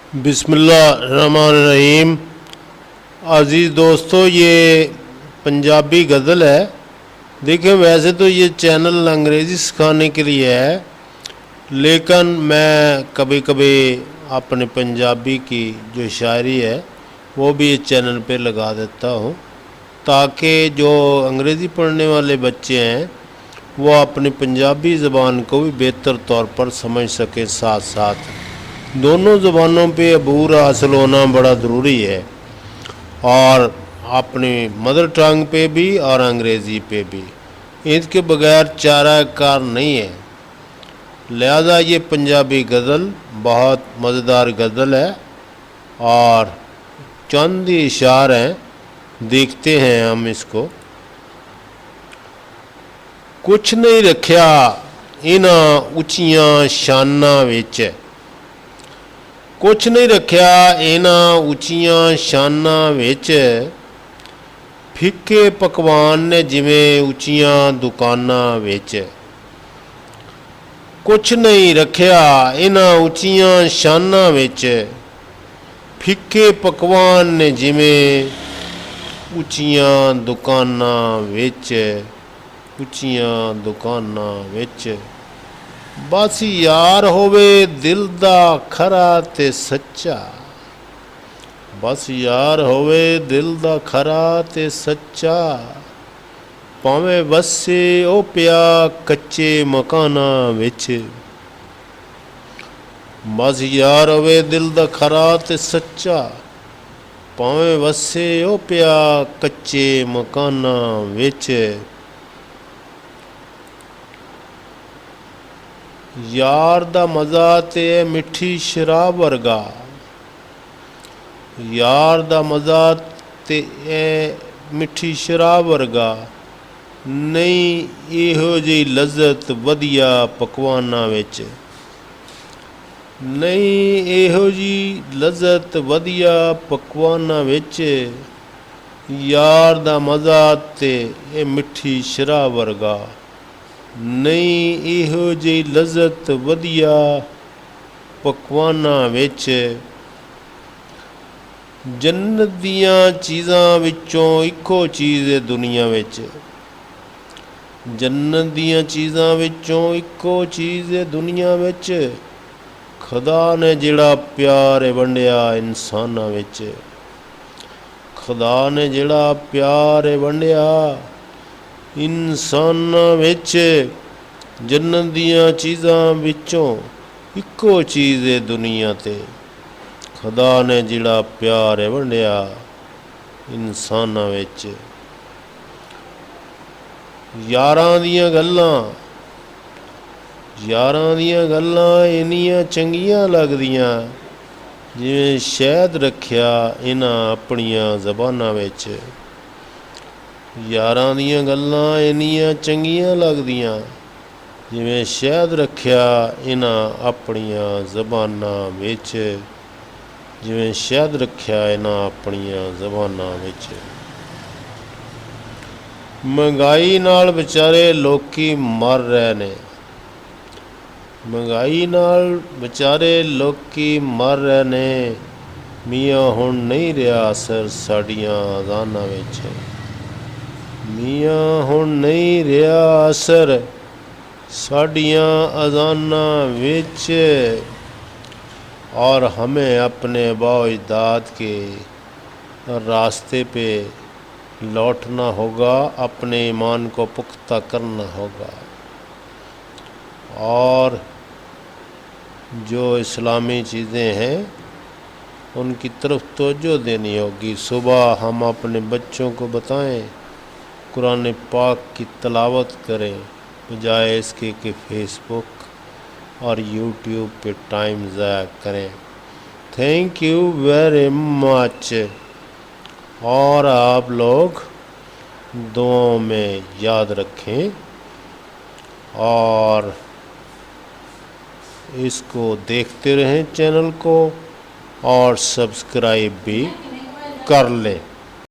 बिस्मिल्लाहिर्रहमानिर्रहीम। अज़ीज़ दोस्तों, ये पंजाबी गज़ल है। देखिए, वैसे तो ये चैनल अंग्रेज़ी सिखाने के लिए है, लेकिन मैं कभी कभी अपने पंजाबी की जो शायरी है वो भी इस चैनल पे लगा देता हूँ, ताकि जो अंग्रेज़ी पढ़ने वाले बच्चे हैं वो अपनी पंजाबी ज़बान को भी बेहतर तौर पर समझ सकें। साथ साथ दोनों ज़बानों पे अबूर हासिल होना बड़ा ज़रूरी है, और अपनी मदर टंग पे भी और अंग्रेज़ी पे भी। इसके बगैर चारा कार नहीं है। लिहाजा ये पंजाबी गज़ल बहुत मज़ेदार गज़ल है, और चंद ही इशार हैं, देखते हैं हम इसको। कुछ नहीं रखिया इन्हां उच्चियां शानां विच, कुछ नहीं रखिया इन्हां उच्चियां शानां विच, फिक्के पकवान ने जिवें उच्चियां दुकानां विच। कुछ नहीं रखिया इन्हां उच्चियां शानां विच, फिक्के पकवान ने जिवें उच्चियां दुकानां विच, उच्चियां दुकानां विच। बस यार होवे दिल दा खरा ते सच्चा, बस यार होवे दिल दा खरा ते सच्चा, भावें वसे ओ पिया कच्चे मकानां विच। बस यार होवे दिल दा खरा ते सच्चा, भावें वसे ओ पिया कच्चे मकानां विच। यार दा मज़ा ते मिठी शराब वर्गा, यार दा मज़ा ते मिठी शराब वर्गा, नहीं इहो जी लज़्ज़त वधिया पकवानां विच। नहीं इहो जी लज़्ज़त वधिया पकवानां विच, यार दा मज़ा ते मिठी शराब वर्गा, नहीं इहो जी लज़्ज़त वधिया पकवानां विच। जन्नत दियां चीज़ां विचों इक्को चीज़ है दुनिया विच, जन्नत दियां चीज़ां विचों इक्को चीज़ है दुनिया विच। खुदा ने जिहड़ा प्यार वंडिया इंसानां विच, खुदा ने जिहड़ा प्यार वंडिया इंसानां विच। जन्नत दियां चीज़ां विचों इक्को चीज़ है दुनिया ते, खुदा ने जिहड़ा प्यार वंडिया इंसानां विच। यारां दियां गल्लां, यारां दियां गल्लां इन्नियां चंगियां लगदियां, जिवें शहद रखिया इन्हां अपनियां ज़बानां विच। यारां दियां गल्लां इन्नियां चंगियां लगदियां, जिवें शहद रखिया इन्हां अपनियां ज़बानां विच, जिवें शहद रखिया इन्हां अपनियां ज़बानां विच। महंगाई नाल बेचारे लोकी मर रहे ने, महंगाई नाल बेचारे लोकी मर रहे ने, मियाँ हुण नहीं रहा असर साडियां अज़ानां विच। मियाँ हुण नहीं रहा असर साडियां अज़ानां विच, और हमें अपने बाओ-अजदाद के रास्ते पे लौटना होगा, अपने ईमान को पुख्ता करना होगा, और जो इस्लामी चीज़ें हैं उनकी तरफ तवज्जो देनी होगी। सुबह हम अपने बच्चों को बताएं कुरान पाक की तिलावत करें, बजाय इसके कि फेसबुक और यूट्यूब पे टाइम ज़ाया करें। Thank you very much. और आप लोग दुआओं में याद रखें, और इसको देखते रहें चैनल को, और सब्सक्राइब भी कर लें।